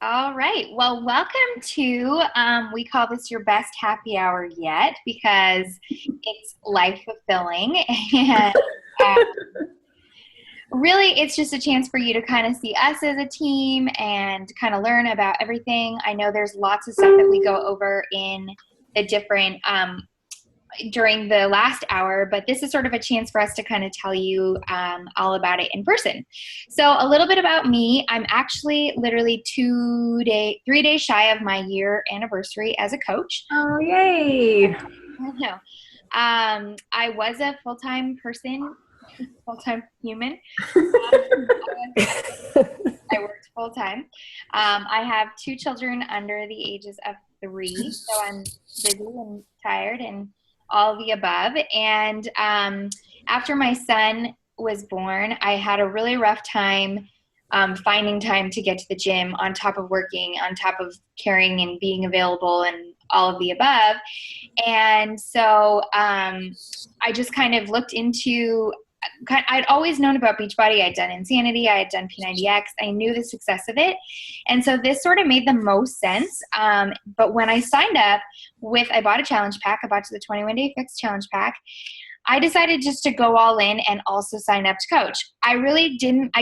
All right. Well, welcome to, we call this your best happy hour yet because it's life fulfilling. And really, it's just a chance for you to kind of see us as a team and kind of learn about everything. I know there's lots of stuff that we go over in the different during the last hour, but this is sort of a chance for us to kind of tell you all about it in person. So a little bit about me. I'm actually literally 3 days shy of my year anniversary as a coach. Oh, yay. I know. I was a full-time person, full-time human. I worked full-time. I have 2 children under the ages of 3, so I'm busy and tired and all of the above. And after my son was born, I had a really rough time finding time to get to the gym on top of working, on top of caring and being available and all of the above. And so I just kind of looked into, I'd always known about Beachbody. I'd done Insanity. I had done P90X. I knew the success of it. And so this sort of made the most sense. But when I signed up I bought a challenge pack. I bought the 21-day fix challenge pack. I decided just to go all in and also sign up to coach. I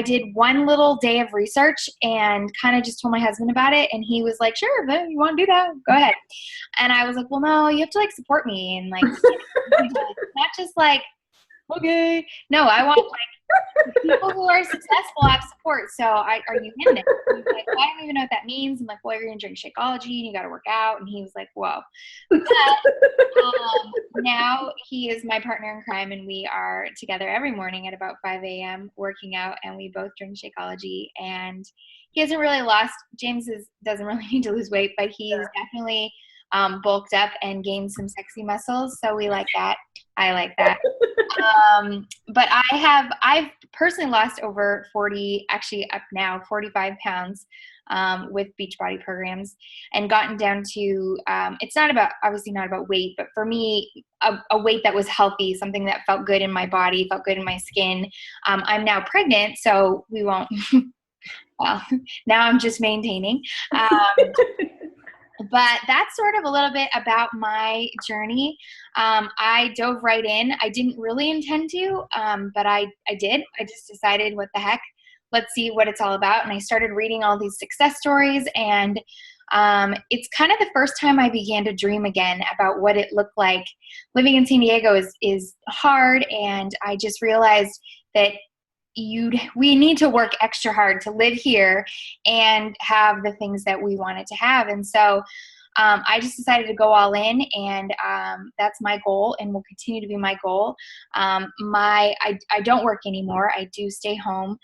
did one little day of research and kind of just told my husband about it. And he was like, sure, but you want to do that? Go ahead. And I was like, well, no, you have to support me. And not just okay. No, I want people who are successful have support. So are you in it? He's like, well, I don't even know what that means. I'm like, well, you're going to drink Shakeology and you got to work out. And he was like, whoa. But now he is my partner in crime and we are together every morning at about 5 a.m. working out, and we both drink Shakeology. And he hasn't really James doesn't really need to lose weight, but he's definitely bulked up and gained some sexy muscles. So we like that. I like that. But I've personally lost over 40, actually up now 45 pounds with Beachbody programs, and gotten down to, it's obviously not about weight, but for me, a weight that was healthy, something that felt good in my body, felt good in my skin. I'm now pregnant, so we won't, well, now I'm just maintaining. But that's sort of a little bit about my journey. I dove right in. I didn't really intend to, but I did. I just decided, what the heck, let's see what it's all about. And I started reading all these success stories, and it's kind of the first time I began to dream again about what it looked like. Living in San Diego is hard, and I just realized that we need to work extra hard to live here and have the things that we wanted to have. And so I just decided to go all in, and that's my goal and will continue to be my goal. I don't work anymore. I do stay home.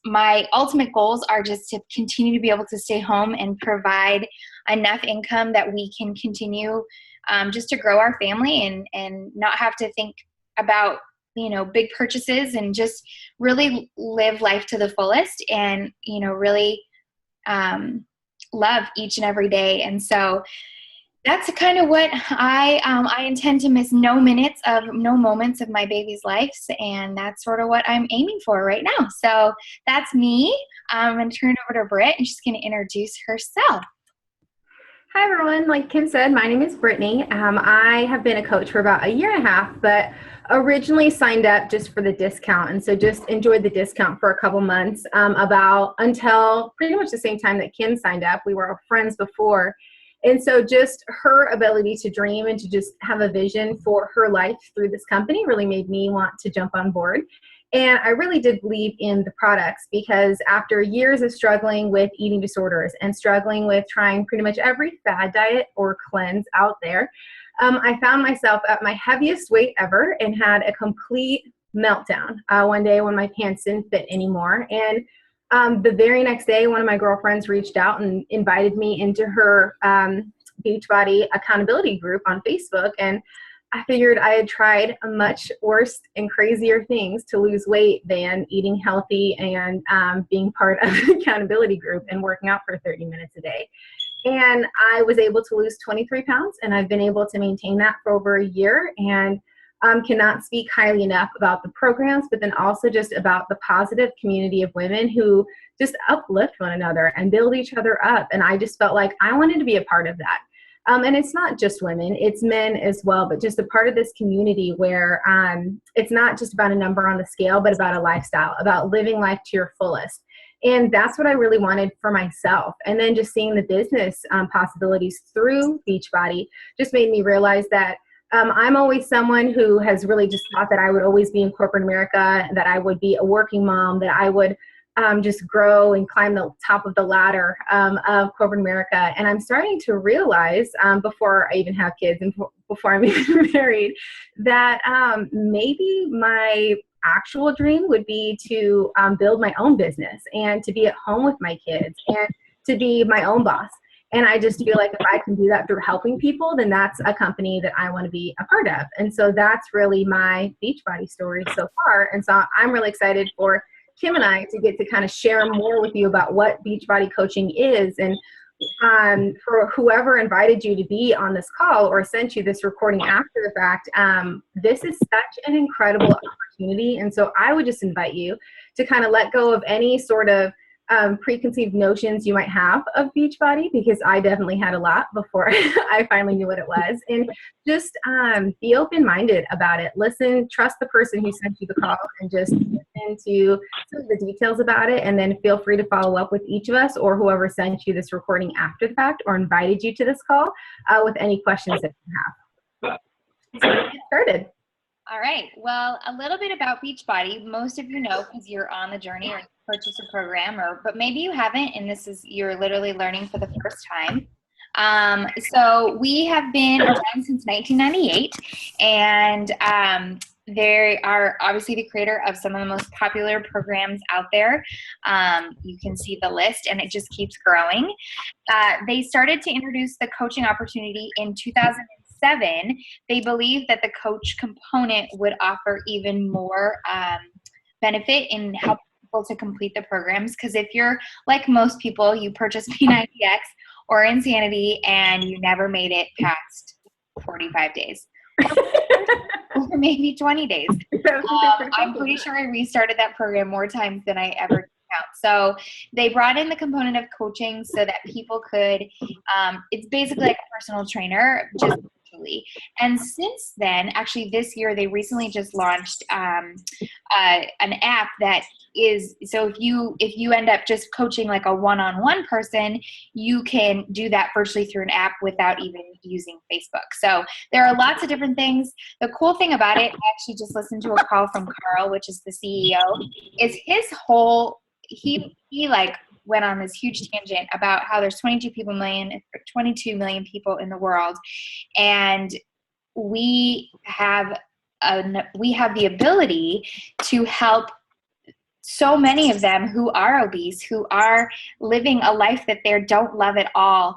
My ultimate goals are just to continue to be able to stay home and provide enough income that we can continue just to grow our family and not have to think about big purchases, and just really live life to the fullest, and really love each and every day. And so that's kind of what I intend to miss no moments of my baby's lives, and that's sort of what I'm aiming for right now. So that's me. I'm going to turn it over to Britt, and she's going to introduce herself. Hi, everyone. Like Kim said, my name is Brittany. I have been a coach for about 1.5 years, but originally signed up just for the discount. And so just enjoyed the discount for a couple months until pretty much the same time that Kim signed up. We were friends before. And so just her ability to dream and to just have a vision for her life through this company really made me want to jump on board. And I really did believe in the products, because after years of struggling with eating disorders and struggling with trying pretty much every fad diet or cleanse out there, I found myself at my heaviest weight ever and had a complete meltdown one day when my pants didn't fit anymore. And the very next day, one of my girlfriends reached out and invited me into her Beachbody accountability group on Facebook. And I figured I had tried much worse and crazier things to lose weight than eating healthy and being part of an accountability group and working out for 30 minutes a day. And I was able to lose 23 pounds, and I've been able to maintain that for over 1 year, and cannot speak highly enough about the programs, but then also just about the positive community of women who just uplift one another and build each other up. And I just felt like I wanted to be a part of that. And it's not just women, it's men as well, but just a part of this community where it's not just about a number on the scale, but about a lifestyle, about living life to your fullest. And that's what I really wanted for myself. And then just seeing the business possibilities through Beachbody just made me realize that I'm always someone who has really just thought that I would always be in corporate America, that I would be a working mom, that I would just grow and climb the top of the ladder of corporate America. And I'm starting to realize before I even have kids and before I'm even married, that maybe my actual dream would be to build my own business and to be at home with my kids and to be my own boss. And I just feel like if I can do that through helping people, then that's a company that I want to be a part of. And so that's really my Beachbody story so far. And so I'm really excited for Kim and I to get to kind of share more with you about what Beachbody coaching is. And for whoever invited you to be on this call or sent you this recording after the fact, this is such an incredible opportunity. And so I would just invite you to kind of let go of any sort of preconceived notions you might have of Beachbody, because I definitely had a lot before I finally knew what it was. And just be open-minded about it. Listen, trust the person who sent you the call, and just listen to some of the details about it. And then feel free to follow up with each of us or whoever sent you this recording after the fact or invited you to this call with any questions that you have. So let's get started. All right. Well, a little bit about Beachbody. Most of you know because you're on the journey or you purchase a program, but maybe you haven't, and you're literally learning for the first time. So we have been around since 1998, and they are obviously the creator of some of the most popular programs out there. You can see the list, and it just keeps growing. They started to introduce the coaching opportunity in 2007. They believe that the coach component would offer even more benefit in helping people to complete the programs. Because if you're like most people, you purchase P90X or Insanity and you never made it past 45 days. Or maybe 20 days. I'm pretty sure I restarted that program more times than I ever did count. So they brought in the component of coaching so that people could, it's basically like a personal trainer, just virtually. And since then, actually this year, they recently just launched an app that is, so if you end up just coaching like a one-on-one person, you can do that virtually through an app without even using Facebook. So there are lots of different things. The cool thing about it, I actually just listened to a call from Carl, which is the CEO, is his whole, he like went on this huge tangent about how there's 22 million people in the world, and we have the ability to help so many of them who are obese, who are living a life that they don't love at all.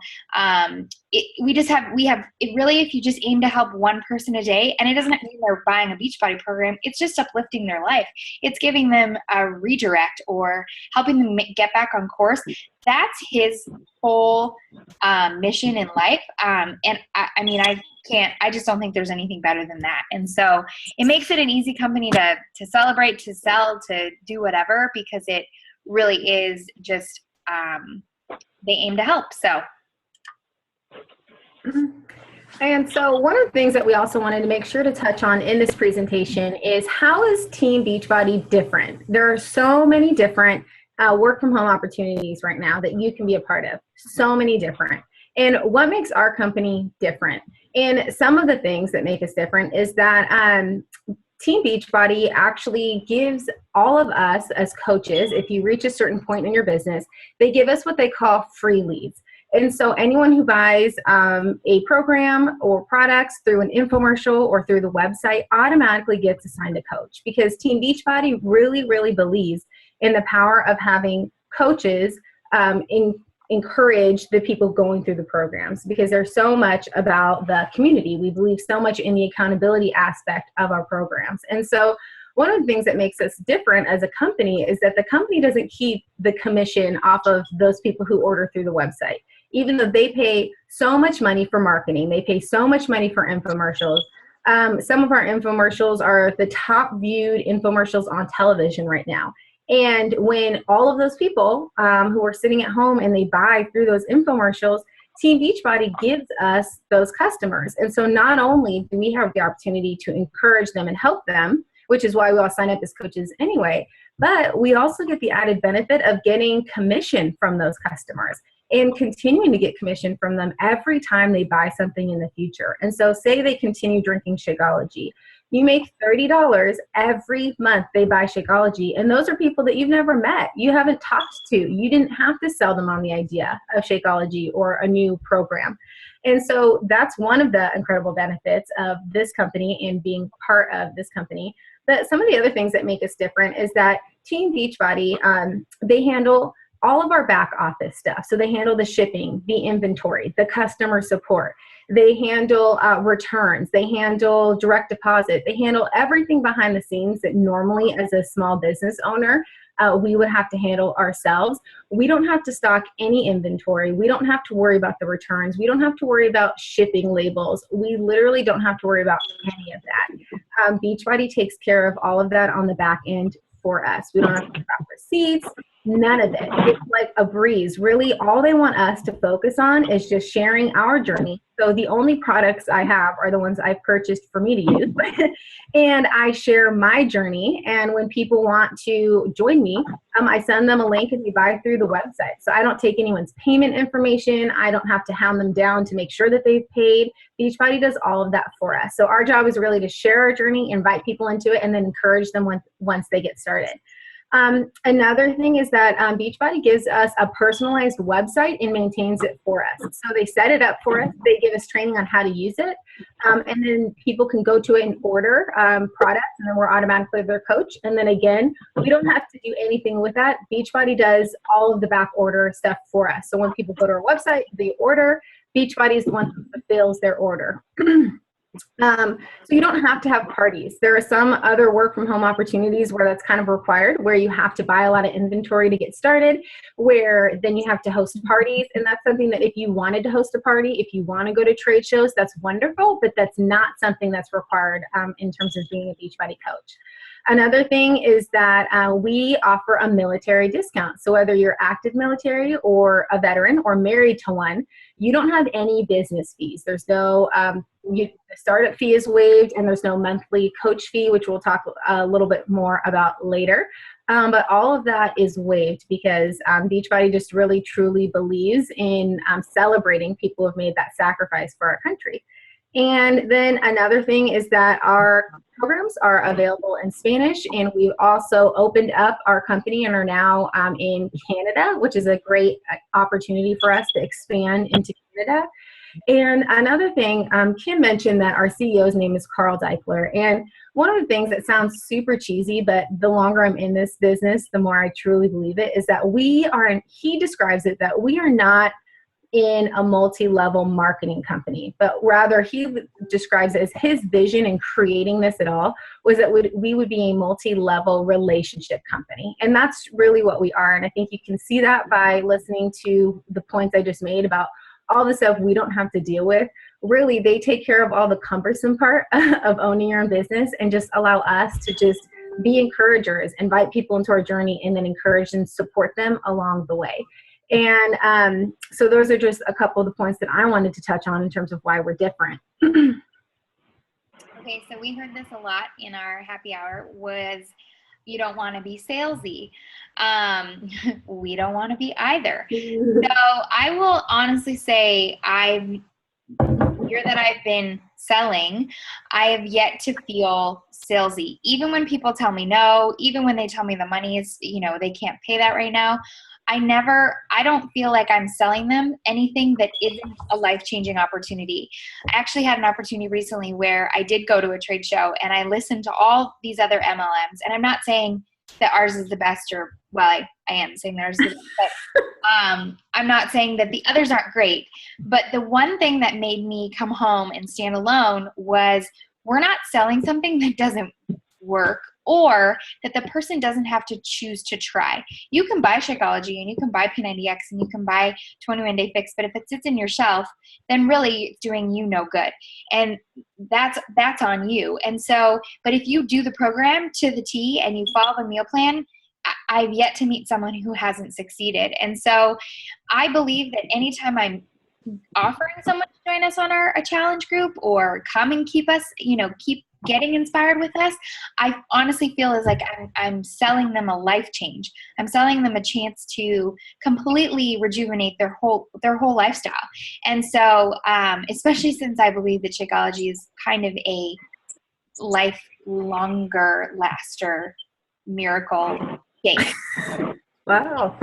Really, if you just aim to help one person a day, and it doesn't mean they're buying a Beachbody program, it's just uplifting their life. It's giving them a redirect or helping them get back on course. That's his whole mission in life. And I just don't think there's anything better than that. And so it makes it an easy company to celebrate, to sell, to do whatever, because it really is just, they aim to help. So. And so one of the things that we also wanted to make sure to touch on in this presentation is, how is Team Beachbody different? There are so many different work from home opportunities right now that you can be a part of. So many different. And what makes our company different? And some of the things that make us different is that Team Beachbody actually gives all of us as coaches, if you reach a certain point in your business, they give us what they call free leads. And so anyone who buys a program or products through an infomercial or through the website automatically gets assigned a coach, because Team Beachbody really, really believes in the power of having coaches encourage the people going through the programs, because there's so much about the community. We believe so much in the accountability aspect of our programs. And so one of the things that makes us different as a company is that the company doesn't keep the commission off of those people who order through the website. Even though they pay so much money for marketing, they pay so much money for infomercials. Some of our infomercials are the top viewed infomercials on television right now. And when all of those people who are sitting at home and they buy through those infomercials, Team Beachbody gives us those customers. And so not only do we have the opportunity to encourage them and help them, which is why we all sign up as coaches anyway, but we also get the added benefit of getting commission from those customers and continuing to get commission from them every time they buy something in the future. And so say they continue drinking Shakeology. You make $30 every month they buy Shakeology. And those are people that you've never met. You haven't talked to. You didn't have to sell them on the idea of Shakeology or a new program. And so that's one of the incredible benefits of this company and being part of this company. But some of the other things that make us different is that Team Beachbody, they handle all of our back office stuff. So they handle the shipping, the inventory, the customer support. They handle returns. They handle direct deposit. They handle everything behind the scenes that normally as a small business owner, we would have to handle ourselves. We don't have to stock any inventory. We don't have to worry about the returns. We don't have to worry about shipping labels. We literally don't have to worry about any of that. Beachbody takes care of all of that on the back end for us. We don't have to drop receipts, none of it. It's like a breeze. Really, all they want us to focus on is just sharing our journey. So the only products I have are the ones I've purchased for me to use. And I share my journey. And when people want to join me, I send them a link and they buy through the website. So I don't take anyone's payment information. I don't have to hound them down to make sure that they've paid. Beachbody does all of that for us. So our job is really to share our journey, invite people into it, and then encourage them once they get started. Another thing is that Beachbody gives us a personalized website and maintains it for us. So they set it up for us. They give us training on how to use it. And then people can go to it and order products, and then we're automatically their coach. And then again, we don't have to do anything with that. Beachbody does all of the back order stuff for us. So when people go to our website, they order. Beachbody is the one who fulfills their order. So you don't have to have parties. There are some other work from home opportunities where that's kind of required, where you have to buy a lot of inventory to get started, where then you have to host parties. And that's something that if you wanted to host a party, if you want to go to trade shows, that's wonderful, but that's not something that's required in terms of being a Beachbody coach. Another thing is that we offer a military discount. So whether you're active military or a veteran or married to one, you don't have any business fees. There's no, the startup fee is waived, and there's no monthly coach fee, which we'll talk a little bit more about later. But all of that is waived because Beachbody just really truly believes in celebrating people who have made that sacrifice for our country. And then another thing is that our programs are available in Spanish, and we've also opened up our company and are now in Canada, which is a great opportunity for us to expand into Canada. And another thing, Kim mentioned that our CEO's name is Carl Deichler. And one of the things that sounds super cheesy, but the longer I'm in this business, the more I truly believe it, is that he describes it that we are not in a multi-level marketing company, but rather he describes it as his vision in creating this at all was that we would be a multi-level relationship company. And that's really what we are. And I think you can see that by listening to the points I just made about all the stuff we don't have to deal with. Really, they take care of all the cumbersome part of owning your own business and just allow us to just be encouragers, invite people into our journey, and then encourage and support them along the way. And so those are just a couple of the points that I wanted to touch on in terms of why we're different. Okay, so we heard this a lot in our happy hour was you don't want to be salesy. We don't want to be either. So I will honestly say the year that I've been selling, I have yet to feel salesy. Even when people tell me no, even when they tell me the money is, they can't pay that right now. I don't feel like I'm selling them anything that isn't a life-changing opportunity. I actually had an opportunity recently where I did go to a trade show and I listened to all these other MLMs. And I'm not saying that ours is the best I am saying that ours is the best, but I'm not saying that the others aren't great. But the one thing that made me come home and stand alone was we're not selling something that doesn't work or that the person doesn't have to choose to try. You can buy Shakeology and you can buy P90X and you can buy 21 Day Fix, but if it sits in your shelf, then really it's doing you no good. And that's on you. And so, but if you do the program to the T and you follow the meal plan, I've yet to meet someone who hasn't succeeded. And so I believe that anytime I'm offering someone to join us on a challenge group or come and keep getting inspired with us, I honestly feel as like I'm selling them a life change. I'm selling them a chance to completely rejuvenate their whole lifestyle. And so, especially since I believe that Shakeology is kind of a life longer laster miracle shake. Wow.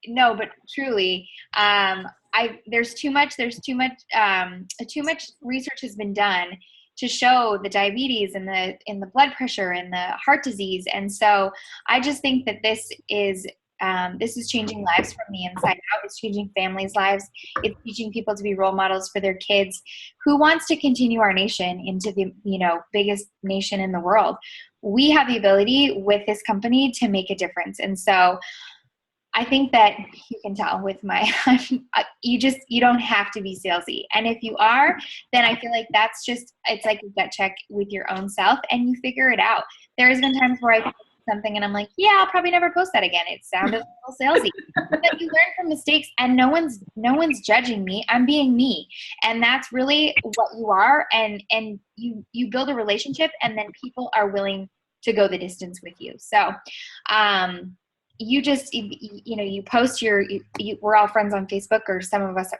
No, but truly, there's too much research has been done to show the diabetes and the blood pressure and the heart disease. And so I just think that this is changing lives from the inside out. It's changing families' lives. It's teaching people to be role models for their kids. Who wants to continue our nation into the, biggest nation in the world? We have the ability with this company to make a difference. And so I think that you can tell with my, you don't have to be salesy. And if you are, then I feel like it's like a gut check with your own self and you figure it out. There's been times where I post something and I'm like, yeah, I'll probably never post that again. It sounded a little salesy. But then you learn from mistakes and no one's judging me. I'm being me. And that's really what you are. And you build a relationship and then people are willing to go the distance with you. So, you just, you post we're all friends on Facebook, or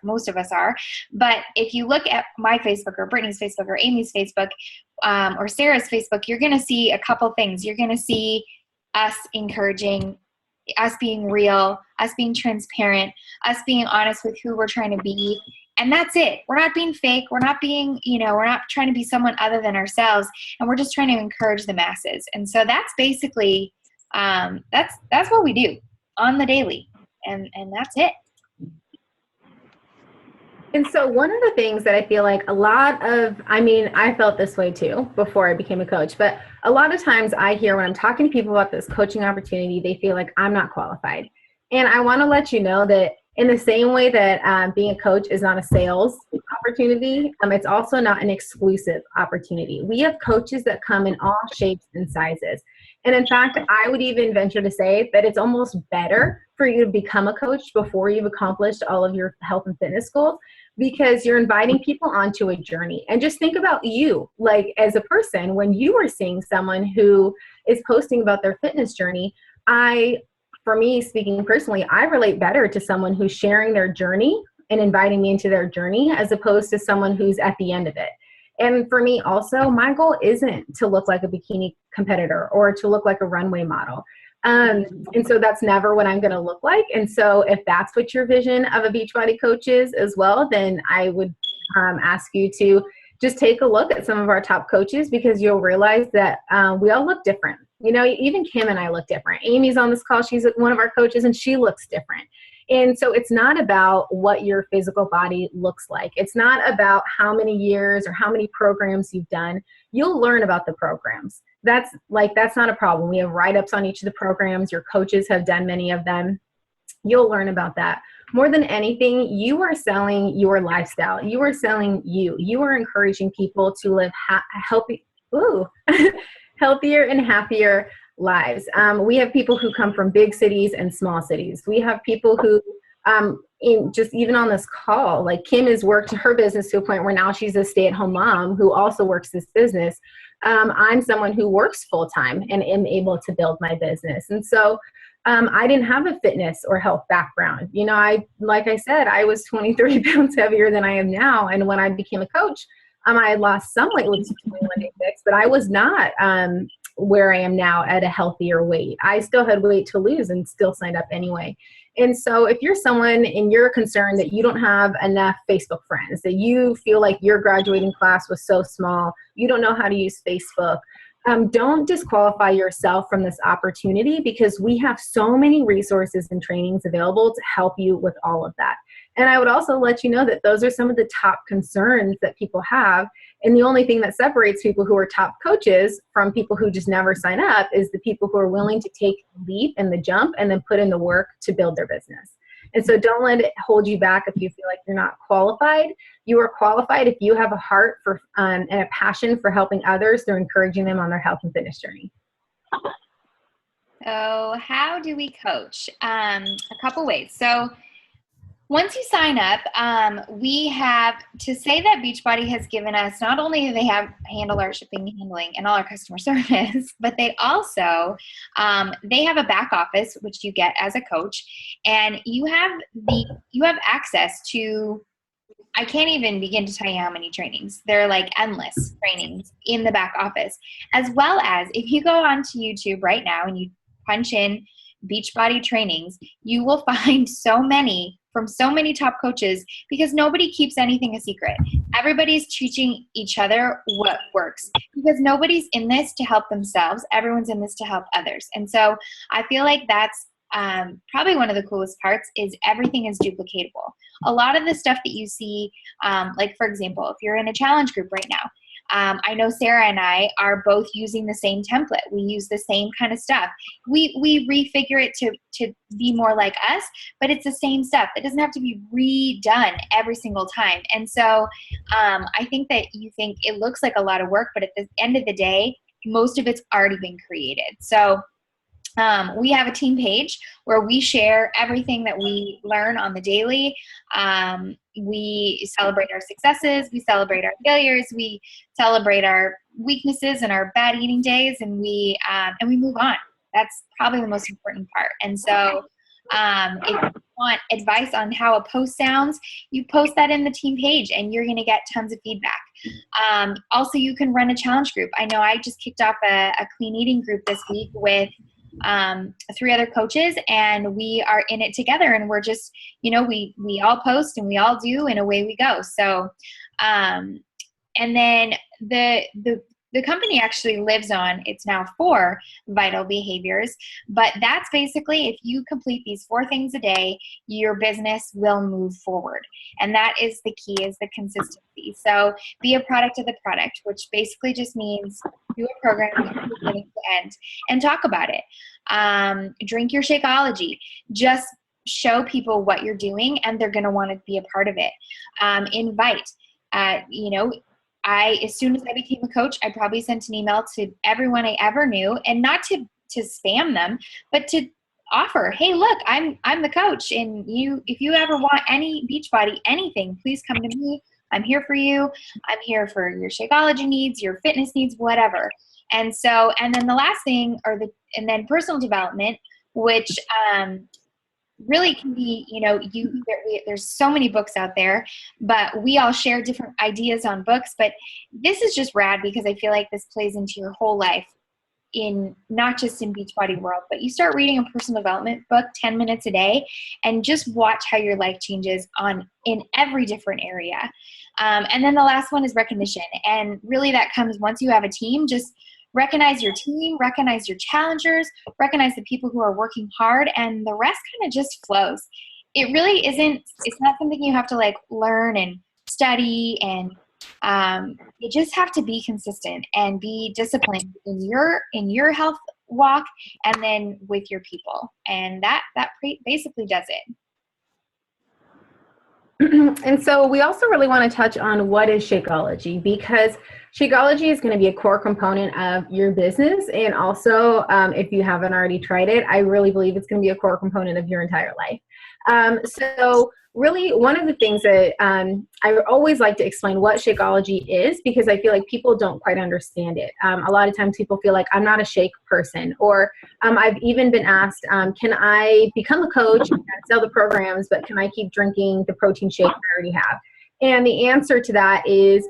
most of us are. But if you look at my Facebook or Brittany's Facebook or Amy's Facebook, or Sarah's Facebook, you're going to see a couple things. You're going to see us encouraging, us being real, us being transparent, us being honest with who we're trying to be. And that's it. We're not being fake. We're not being, we're not trying to be someone other than ourselves. And we're just trying to encourage the masses. And so that's basically, that's what we do on the daily. And that's it. And so one of the things that I feel like I felt this way too before I became a coach, but a lot of times I hear when I'm talking to people about this coaching opportunity, they feel like I'm not qualified. And I want to let you know that in the same way that being a coach is not a sales opportunity, it's also not an exclusive opportunity. We have coaches that come in all shapes and sizes. And in fact, I would even venture to say that it's almost better for you to become a coach before you've accomplished all of your health and fitness goals, because you're inviting people onto a journey. And just think about you, like as a person, when you are seeing someone who is posting about their fitness journey, for me, speaking personally, I relate better to someone who's sharing their journey and inviting me into their journey as opposed to someone who's at the end of it. And for me also, my goal isn't to look like a bikini competitor or to look like a runway model. And so that's never what I'm going to look like. And so if that's what your vision of a Beachbody coach is as well, then I would ask you to just take a look at some of our top coaches, because you'll realize that we all look different. Even Kim and I look different. Amy's on this call. She's one of our coaches and she looks different. And so it's not about what your physical body looks like. It's not about how many years or how many programs you've done. You'll learn about the programs. That's not a problem. We have write-ups on each of the programs. Your coaches have done many of them. You'll learn about that. More than anything, you are selling your lifestyle. You are selling you. You are encouraging people to live healthier and happier lives. We have people who come from big cities and small cities. We have people who, even on this call, like Kim has worked her business to a point where now she's a stay-at-home mom who also works this business. I'm someone who works full-time and am able to build my business. And so I didn't have a fitness or health background. Like I said, I was 30 pounds heavier than I am now. And when I became a coach, I had lost some weight with 21-day-6, but I was not where I am now at a healthier weight. I still had weight to lose and still signed up anyway. And so if you're someone and you're concerned that you don't have enough Facebook friends, that you feel like your graduating class was so small, you don't know how to use Facebook, don't disqualify yourself from this opportunity, because we have so many resources and trainings available to help you with all of that. And I would also let you know that those are some of the top concerns that people have. And the only thing that separates people who are top coaches from people who just never sign up is the people who are willing to take the leap and the jump and then put in the work to build their business. And so don't let it hold you back if you feel like you're not qualified. You are qualified if you have a heart for and a passion for helping others through encouraging them on their health and fitness journey. So how do we coach? A couple ways. So once you sign up, we have to say that Beachbody has given us, not only do they have handle our shipping and handling and all our customer service, but they also, they have a back office, which you get as a coach, and you have access to, I can't even begin to tell you how many trainings. They're like endless trainings in the back office, as well as if you go onto YouTube right now and you punch in Beachbody trainings, you will find so many from so many top coaches, because nobody keeps anything a secret. Everybody's teaching each other what works, because nobody's in this to help themselves. Everyone's in this to help others. And so I feel like that's probably one of the coolest parts is everything is duplicatable. A lot of the stuff that you see, like for example, if you're in a challenge group right now, I know Sarah and I are both using the same template. We use the same kind of stuff. We refigure it to be more like us, but it's the same stuff. It doesn't have to be redone every single time. And so I think that you think it looks like a lot of work, but at the end of the day, most of it's already been created. So we have a team page where we share everything that we learn on the daily. We celebrate our successes. We celebrate our failures. We celebrate our weaknesses and our bad eating days, and we move on. That's probably the most important part. And so if you want advice on how a post sounds, you post that in the team page and you're going to get tons of feedback. Also, you can run a challenge group. I know I just kicked off a clean eating group this week with 3 other coaches, and we are in it together, and we're just, we all post and we all do, and away we go. So, and then the company actually lives on, it's now 4 vital behaviors, but that's basically, if you complete these 4 things a day, your business will move forward. And that is the key, is the consistency. So be a product of the product, which basically just means do a program from beginning to end and talk about it. Drink your Shakeology. Just show people what you're doing, and they're going to want to be a part of it. Invite, as soon as I became a coach, I probably sent an email to everyone I ever knew, and not to spam them, but to offer, hey, look, I'm the coach, and if you ever want any Beachbody, anything, please come to me. I'm here for you. I'm here for your Shakeology needs, your fitness needs, whatever. And then the last thing, and then personal development, which really can be, there's so many books out there, but we all share different ideas on books. But this is just rad, because I feel like this plays into your whole life, in not just in Beachbody world, but you start reading a personal development book 10 minutes a day and just watch how your life changes in every different area. And then the last one is recognition. And really that comes once you have a team. Just recognize your team, recognize your challengers, recognize the people who are working hard, and the rest kind of just flows. It really isn't, it's not something you have to like learn and study, and you just have to be consistent and be disciplined in your health walk, and then with your people. And that basically does it. And so we also really want to touch on what is Shakeology, because Shakeology is going to be a core component of your business. And also, if you haven't already tried it, I really believe it's going to be a core component of your entire life. So really, one of the things that I always like to explain what Shakeology is, because I feel like people don't quite understand it. A lot of times people feel like I'm not a shake person, or I've even been asked, can I become a coach and sell the programs, but can I keep drinking the protein shake I already have? And the answer to that is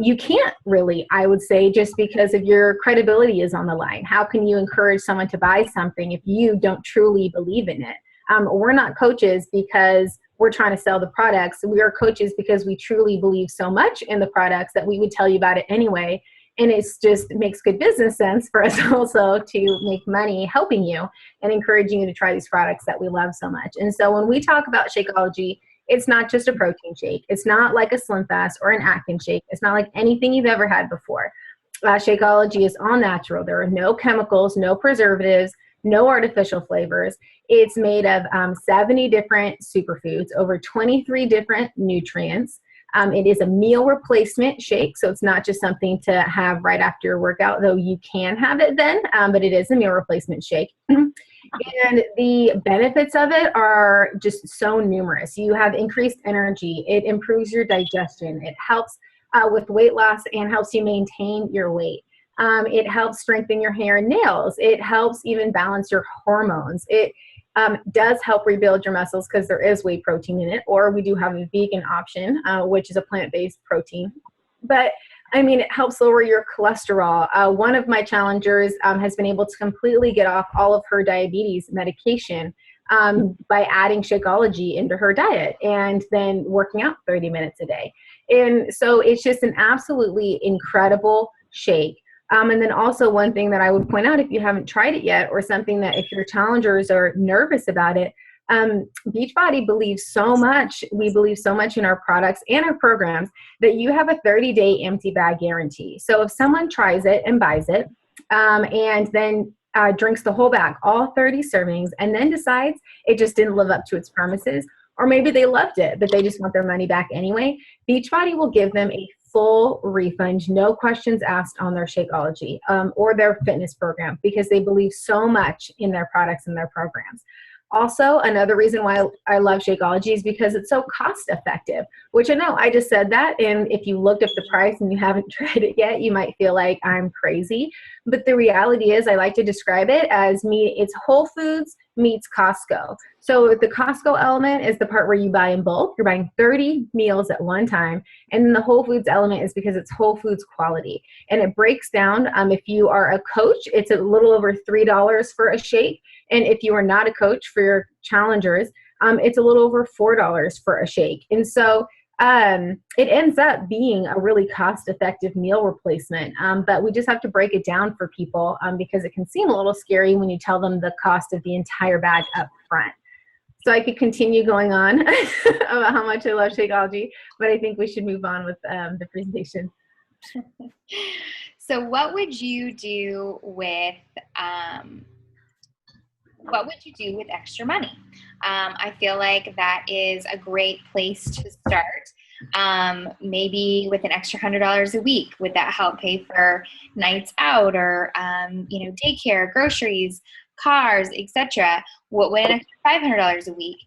you can't really, I would say, just because of your credibility is on the line. How can you encourage someone to buy something if you don't truly believe in it? We're not coaches because we're trying to sell the products. We are coaches because we truly believe so much in the products that we would tell you about it anyway. And it makes good business sense for us also to make money helping you and encouraging you to try these products that we love so much. And so when we talk about Shakeology, it's not just a protein shake. It's not like a Slim Fast or an Atkins shake. It's not like anything you've ever had before. Shakeology is all natural. There are no chemicals, no preservatives, no artificial flavors. It's made of 70 different superfoods, over 23 different nutrients. It is a meal replacement shake, so it's not just something to have right after your workout, though you can have it then, but it is a meal replacement shake. And the benefits of it are just so numerous. You have increased energy. It improves your digestion. It helps with weight loss and helps you maintain your weight. It helps strengthen your hair and nails. It helps even balance your hormones. It does help rebuild your muscles because there is whey protein in it, or we do have a vegan option, which is a plant-based protein. But I mean, it helps lower your cholesterol. One of my challengers has been able to completely get off all of her diabetes medication by adding Shakeology into her diet and then working out 30 minutes a day. And so it's just an absolutely incredible shake. And then also one thing that I would point out, if you haven't tried it yet, or something that if your challengers are nervous about it, Beachbody believes so much, we believe so much in our products and our programs that you have a 30-day empty bag guarantee. So if someone tries it and buys it and then drinks the whole bag, all 30 servings, and then decides it just didn't live up to its promises, or maybe they loved it, but they just want their money back anyway, Beachbody will give them a full refund, no questions asked on their Shakeology or their fitness program, because they believe so much in their products and their programs. Also, another reason why I love Shakeology is because it's so cost effective, which I know I just said that. And if you looked up the price and you haven't tried it yet, you might feel like I'm crazy. But the reality is I like to describe it as it's Whole Foods meets Costco. So the Costco element is the part where you buy in bulk. You're buying 30 meals at one time. And then the Whole Foods element is because it's Whole Foods quality. And it breaks down, if you are a coach, it's a little over $3 for a shake. And if you are not a coach for your challengers, it's a little over $4 for a shake. And so it ends up being a really cost-effective meal replacement. But we just have to break it down for people because it can seem a little scary when you tell them the cost of the entire bag up front. So I could continue going on about how much I love Shakeology, but I think we should move on with the presentation. So what would you do with extra money? I feel like that is a great place to start. Maybe with an extra $100 a week, would that help pay for nights out or, daycare, groceries, cars, etc.? What would an extra $500 a week?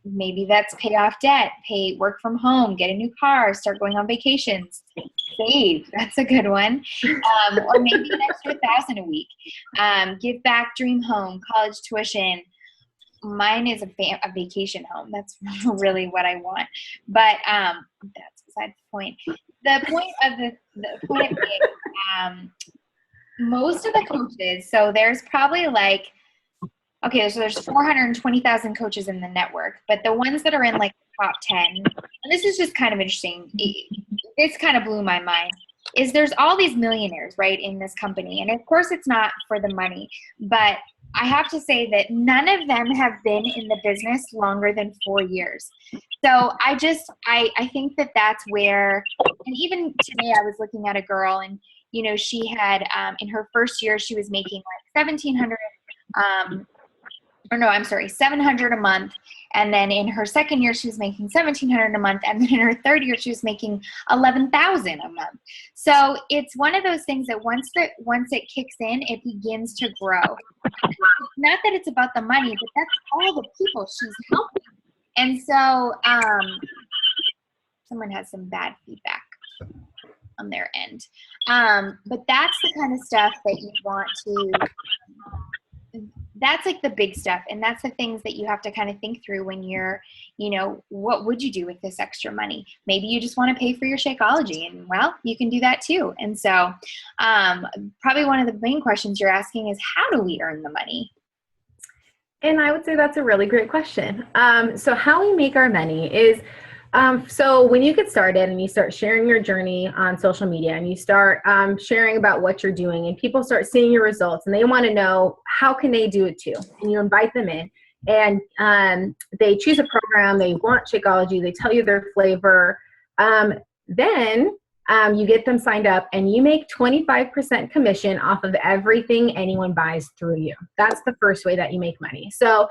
Maybe that's pay off debt, work from home, get a new car, start going on vacations, save. That's a good one. Or maybe an extra $1,000 a week. Give back, dream home, college tuition. Mine is a vacation home. That's really what I want. But that's besides the point. The point of being, most of the coaches, so there's probably there's 420,000 coaches in the network, but the ones that are in the top 10, and this is just kind of interesting, this kind of blew my mind, is there's all these millionaires, right, in this company. And of course it's not for the money, but I have to say that none of them have been in the business longer than 4 years. So I think that that's where, and even today I was looking at a girl and, she had, in her first year, she was making $700 a month. And then in her second year, she was making $1,700 a month. And then in her third year, she was making $11,000 a month. So it's one of those things that once it kicks in, it begins to grow. Not that it's about the money, but that's all the people she's helping. And so someone has some bad feedback on their end. But that's the kind of stuff that you want to, that's the big stuff. And that's the things that you have to kind of think through when you're, what would you do with this extra money? Maybe you just want to pay for your Shakeology, and well, you can do that too. And so probably one of the main questions you're asking is, how do we earn the money? And I would say that's a really great question. So how we make our money is, so when you get started and you start sharing your journey on social media and you start sharing about what you're doing and people start seeing your results and they want to know how can they do it too, and you invite them in and they choose a program, they want Shakeology, they tell you their flavor, then You get them signed up, and you make 25% commission off of everything anyone buys through you. That's the first way that you make money. So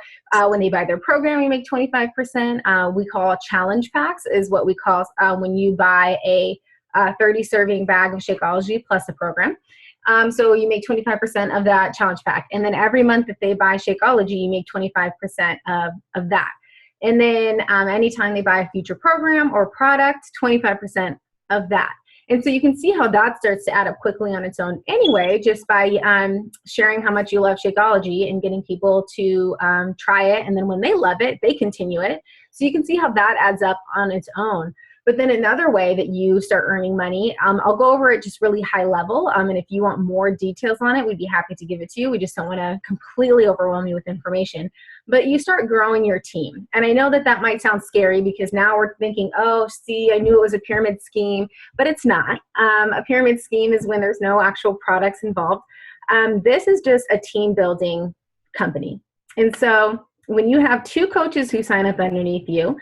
when they buy their program, you make 25%. We call challenge packs is what we call when you buy a 30 serving bag of Shakeology plus a program. So you make 25% of that challenge pack. And then every month that they buy Shakeology, you make 25% of that. And then anytime they buy a future program or product, 25% of that. And so you can see how that starts to add up quickly on its own anyway, just by sharing how much you love Shakeology and getting people to try it. And then when they love it, they continue it. So you can see how that adds up on its own. But then another way that you start earning money, I'll go over it just really high level. And if you want more details on it, we'd be happy to give it to you. We just don't want to completely overwhelm you with information. But you start growing your team. And I know that that might sound scary because now we're thinking, oh, see, I knew it was a pyramid scheme, but it's not. A pyramid scheme is when there's no actual products involved. This is just a team building company. And so when you have two coaches who sign up underneath you,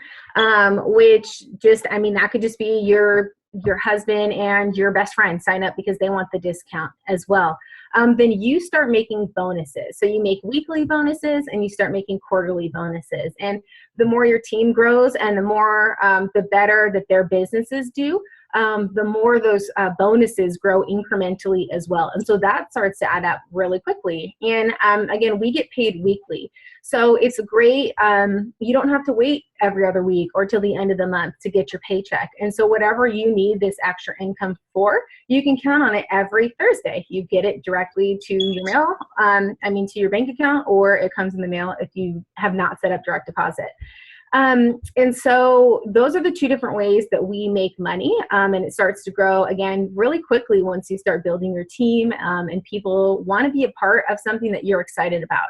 which just, I mean, that could just be your husband and your best friend sign up because they want the discount as well. Then you start making bonuses. So you make weekly bonuses and you start making quarterly bonuses. And the more your team grows and the more, the better that their businesses do, the more those bonuses grow incrementally as well. And so that starts to add up really quickly. And again, we get paid weekly. So it's great. You don't have to wait every other week or till the end of the month to get your paycheck. And so whatever you need this extra income for, you can count on it every Thursday. You get it directly to your mail, to your bank account, or it comes in the mail if you have not set up direct deposit. And so those are the two different ways that we make money. And it starts to grow again really quickly once you start building your team, and people want to be a part of something that you're excited about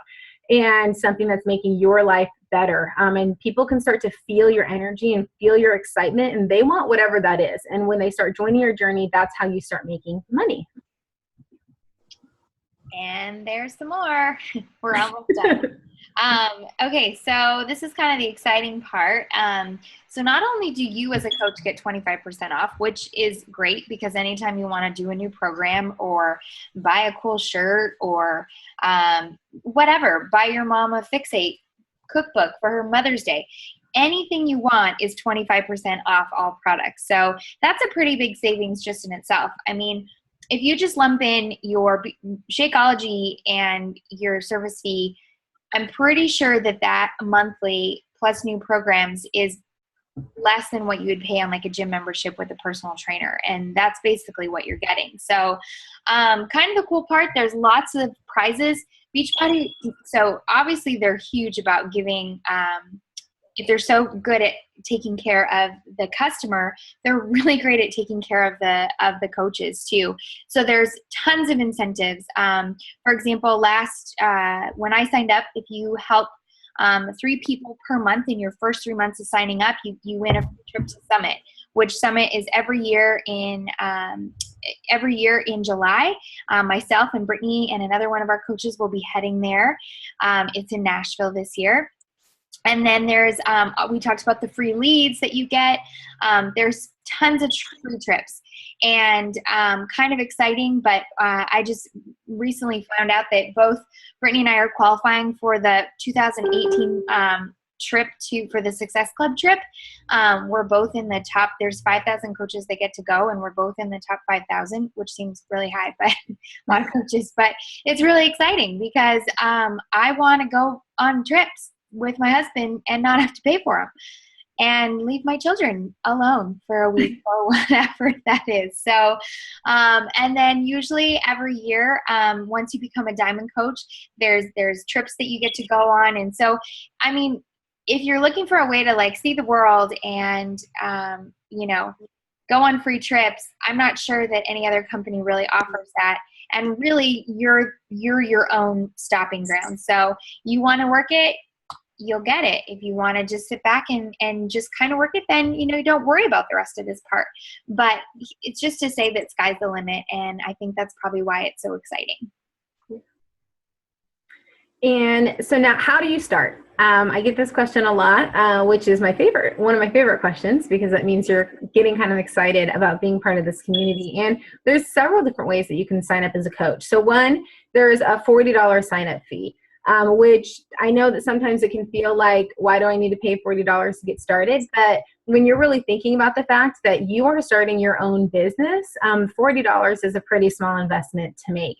and something that's making your life better. And people can start to feel your energy and feel your excitement, and they want whatever that is. And when they start joining your journey, that's how you start making money. And there's some more. We're almost done. Okay, so this is kind of the exciting part. So not only do you as a coach get 25% off, which is great because anytime you want to do a new program or buy a cool shirt or whatever, buy your mom a Fixate cookbook for her Mother's Day, anything you want is 25% off all products. So that's a pretty big savings just in itself. I mean, if you just lump in your Shakeology and your service fee, I'm pretty sure that monthly plus new programs is less than what you would pay on like a gym membership with a personal trainer. And that's basically what you're getting. So kind of the cool part, there's lots of prizes. Beachbody, so obviously they're huge about giving, if they're so good at taking care of the customer, they're really great at taking care of the coaches too. So there's tons of incentives. For example, when I signed up, if you help 3 people per month in your first 3 months of signing up, you win a free trip to Summit, which Summit is every year in July. Myself and Brittany and another one of our coaches will be heading there. It's in Nashville this year. And then there's, we talked about the free leads that you get. There's tons of free trips and kind of exciting, but I just recently found out that both Brittany and I are qualifying for the 2018 trip for the Success Club trip. We're both in the top, there's 5,000 coaches that get to go, and we're both in the top 5,000, which seems really high, but a lot of coaches, but it's really exciting because I want to go on trips with my husband and not have to pay for them and leave my children alone for a week or whatever that is. So, and then usually every year, once you become a diamond coach, there's trips that you get to go on. And so, I mean, if you're looking for a way to like see the world and, go on free trips, I'm not sure that any other company really offers that. And really you're your own stopping ground. So you want to work it, you'll get it. If you want to just sit back and just kind of work it, then, you don't worry about the rest of this part. But it's just to say that sky's the limit. And I think that's probably why it's so exciting. And so now how do you start? I get this question a lot, which is one of my favorite questions, because that means you're getting kind of excited about being part of this community. And there's several different ways that you can sign up as a coach. So one, there's a $40 sign up fee, which I know that sometimes it can feel like, why do I need to pay $40 to get started? But when you're really thinking about the fact that you are starting your own business, $40 is a pretty small investment to make.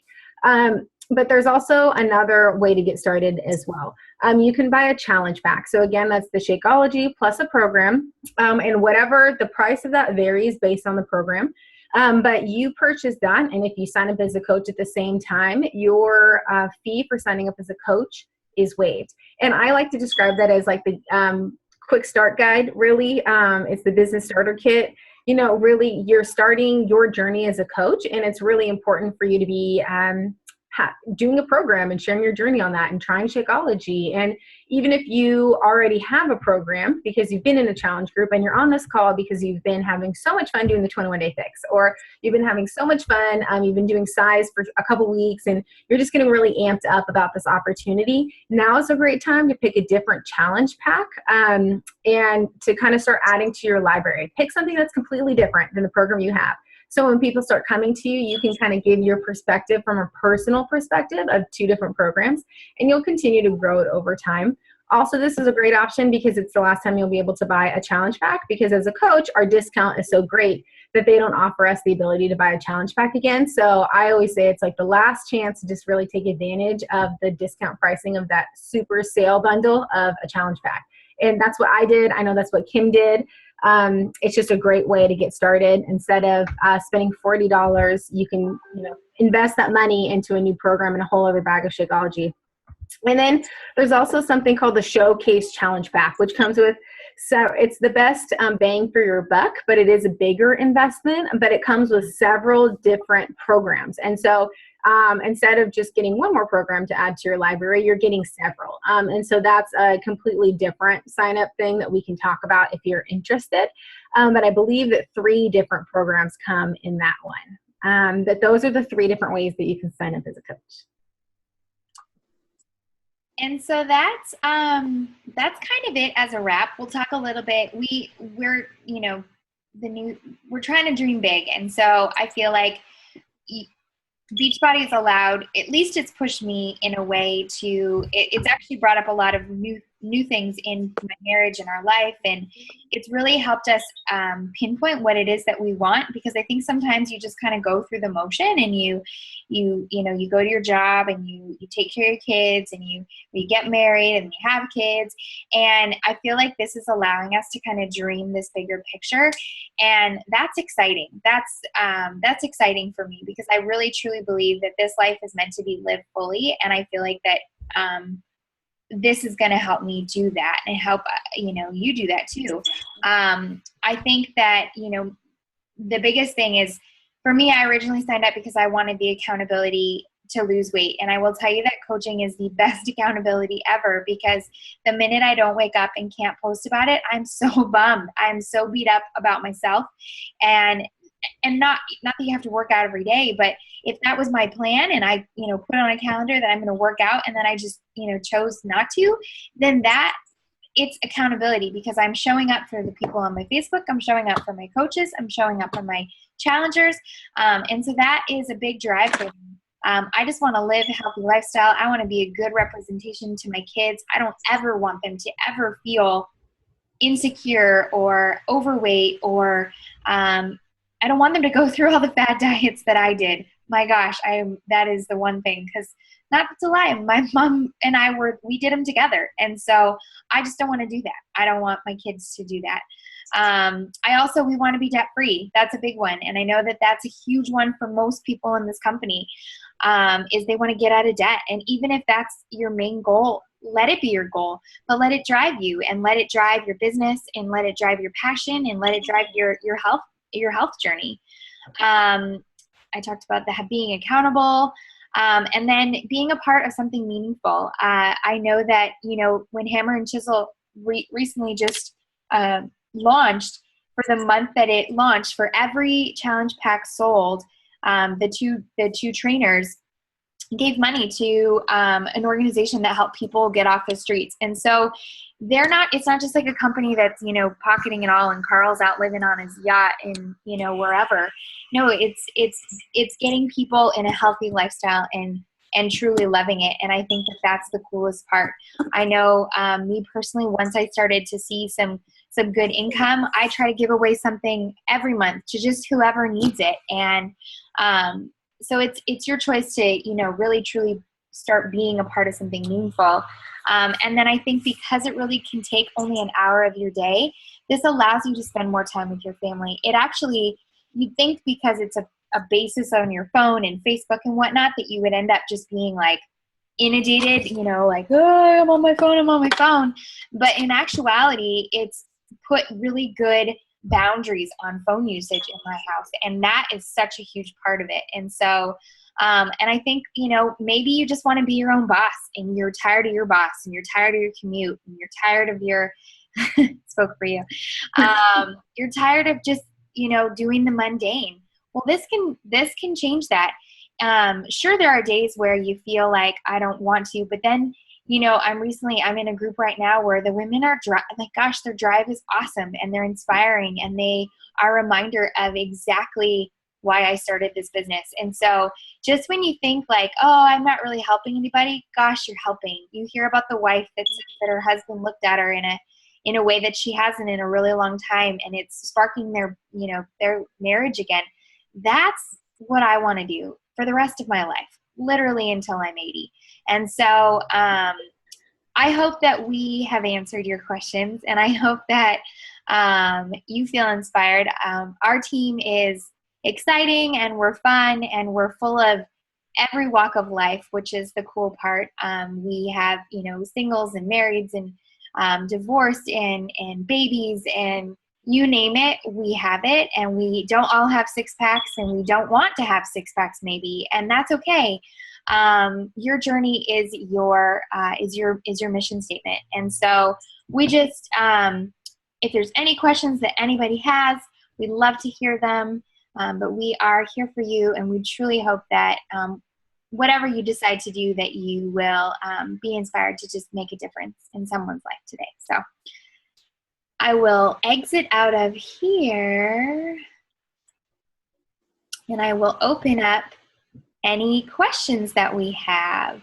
But there's also another way to get started as well. You can buy a challenge pack. So again, that's the Shakeology plus a program. And whatever the price of that varies based on the program. But you purchase that, and if you sign up as a coach at the same time, your fee for signing up as a coach is waived. And I like to describe that as like the quick start guide, really. It's the business starter kit. Really, you're starting your journey as a coach, and it's really important for you to be doing a program and sharing your journey on that and trying Shakeology. And even if you already have a program because you've been in a challenge group and you're on this call because you've been having so much fun doing the 21-day fix, or you've been having so much fun, you've been doing size for a couple weeks and you're just getting really amped up about this opportunity, now is a great time to pick a different challenge pack and to kind of start adding to your library. Pick something that's completely different than the program you have. So when people start coming to you, you can kind of give your perspective from a personal perspective of two different programs, and you'll continue to grow it over time. Also, this is a great option because it's the last time you'll be able to buy a challenge pack, because as a coach, our discount is so great that they don't offer us the ability to buy a challenge pack again. So I always say it's like the last chance to just really take advantage of the discount pricing of that super sale bundle of a challenge pack. And that's what I did. I know that's what Kim did. It's just a great way to get started. Instead of spending $40, you can invest that money into a new program and a whole other bag of Shakeology. And then there's also something called the Showcase Challenge Pack, which comes with, so it's the best bang for your buck, but it is a bigger investment, but it comes with several different programs. And so instead of just getting one more program to add to your library, you're getting several. And so that's a completely different sign up thing that we can talk about if you're interested. But I believe that 3 different programs come in that one. That those are the 3 different ways that you can sign up as a coach. And so that's kind of it as a wrap. We'll talk a little bit. We're trying to dream big, and so I feel like Beachbody is allowed, at least it's pushed me in a way to, it's actually brought up a lot of new things in my marriage and our life. And it's really helped us pinpoint what it is that we want, because I think sometimes you just kind of go through the motion and you go to your job and you take care of your kids and you get married and you have kids. And I feel like this is allowing us to kind of dream this bigger picture. And that's exciting. That's exciting for me, because I really truly believe that this life is meant to be lived fully. And I feel like that this is going to help me do that and help, you do that too. I think that, the biggest thing is, for me, I originally signed up because I wanted the accountability to lose weight. And I will tell you that coaching is the best accountability ever, because the minute I don't wake up and can't post about it, I'm so bummed. I'm so beat up about myself. And not that you have to work out every day, but if that was my plan and I, put on a calendar that I'm going to work out and then I just, chose not to, then it's accountability, because I'm showing up for the people on my Facebook. I'm showing up for my coaches. I'm showing up for my challengers. And so that is a big drive for me. I just want to live a healthy lifestyle. I want to be a good representation to my kids. I don't ever want them to ever feel insecure or overweight, or I don't want them to go through all the fad diets that I did. My gosh, that is the one thing, because not to lie, my mom and we did them together. And so I just don't want to do that. I don't want my kids to do that. We want to be debt free. That's a big one. And I know that that's a huge one for most people in this company, is they want to get out of debt. And even if that's your main goal, let it be your goal, but let it drive you, and let it drive your business, and let it drive your passion, and let it drive your health journey. I talked about being accountable, and then being a part of something meaningful. I know that, when Hammer and Chisel recently just launched, for the month that it launched, for every challenge pack sold, the two trainers gave money to an organization that helped people get off the streets. And so it's not just like a company that's, pocketing it all and Carl's out living on his yacht and, wherever. No, it's getting people in a healthy lifestyle and truly loving it. And I think that that's the coolest part. I know me personally, once I started to see some good income, I try to give away something every month to just whoever needs it. And so it's your choice to, really truly start being a part of something meaningful. And then I think because it really can take only an hour of your day, this allows you to spend more time with your family. It actually, you'd think because it's a basis on your phone and Facebook and whatnot, that you would end up just being like inundated, like, oh, I'm on my phone. But in actuality, it's put really good boundaries on phone usage in my house. And that is such a huge part of it. And so, and I think, maybe you just want to be your own boss and you're tired of your boss and you're tired of your commute and you're tired of your, spoke for you. You're tired of just, doing the mundane. Well, this can change that. Sure, there are days where you feel like I don't want to, but then, I'm in a group right now where the women are their drive is awesome and they're inspiring and they are a reminder of exactly why I started this business. And so just when you think like, oh, I'm not really helping anybody, gosh, you're helping. You hear about the wife that her husband looked at her in a way that she hasn't in a really long time, and it's sparking their marriage again. That's what I want to do for the rest of my life, literally until I'm 80. And so I hope that we have answered your questions, and I hope that you feel inspired. Our team is exciting, and we're fun, and we're full of every walk of life, which is the cool part. We have, singles and marrieds and divorced and babies and you name it, we have it. And we don't all have six packs, and we don't want to have six packs maybe, and that's okay. Your journey is your mission statement. And so we just, if there's any questions that anybody has, we'd love to hear them. But we are here for you, and we truly hope that whatever you decide to do, that you will be inspired to just make a difference in someone's life today. So I will exit out of here, and I will open up any questions that we have.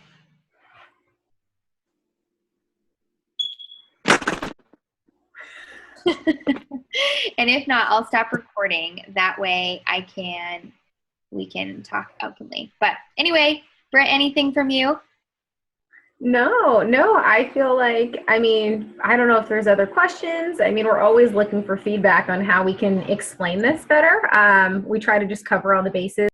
And if not, I'll stop recording. That way we can talk openly. But anyway, Britt, anything from you? No, I feel like, I don't know if there's other questions. We're always looking for feedback on how we can explain this better. We try to just cover all the bases.